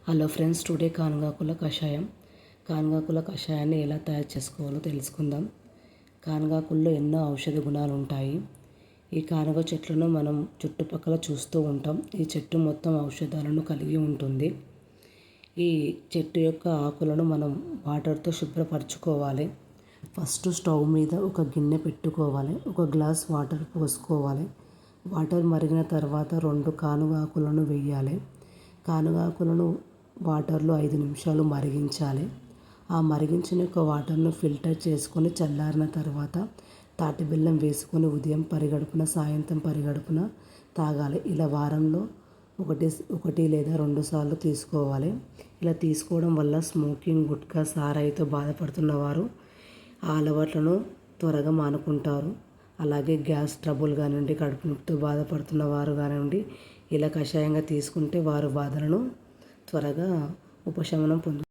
Hello friends, today కానగాకుల కషాయం. కానగాకుల కషాయాన్ని ఎలా తయారు చేసుకోవాలో తెలుసుకుందాం. కానగాకుల్లో ఎన్నో ఔషధ గుణాలు ఉంటాయి. ఈ కానగ చెట్లను మనం చుట్టుపక్కల చూస్తూ ఉంటాం. ఈ చెట్టు మొత్తం ఔషధాలను కలిగి ఉంటుంది. ఈ చెట్టు యొక్క ఆకులను మనం వాటర్తో శుభ్రపరచుకోవాలి. ఫస్ట్ స్టవ్ మీద ఒక గిన్నె పెట్టుకోవాలి. ఒక గ్లాస్ వాటర్ పోసుకోవాలి. వాటర్ మరిగిన తర్వాత 2 కానుగాకులను వేయాలి. కానుగాకులను వాటర్లో 5 నిమిషాలు మరిగించాలి. ఆ మరిగించిన యొక్క వాటర్ను ఫిల్టర్ చేసుకొని చల్లారిన తర్వాత తాటి బెల్లం వేసుకొని ఉదయం పరిగడుపున, సాయంత్రం పరిగడుపున తాగాలి. ఇలా వారంలో ఒకటి లేదా 2 సార్లు తీసుకోవాలి. ఇలా తీసుకోవడం వల్ల స్మోకింగ్, గుట్కా, సారాయితో బాధపడుతున్న వారు ఆ అలవాట్లను త్వరగా మానుకుంటారు. అలాగే గ్యాస్ ట్రబుల్ కానివ్వండి, కడుపు నొప్పితో బాధపడుతున్న వారు కానివ్వండి, ఇలా కషాయంగా తీసుకుంటే వారు బాధలను త్వరగా ఉపశమనం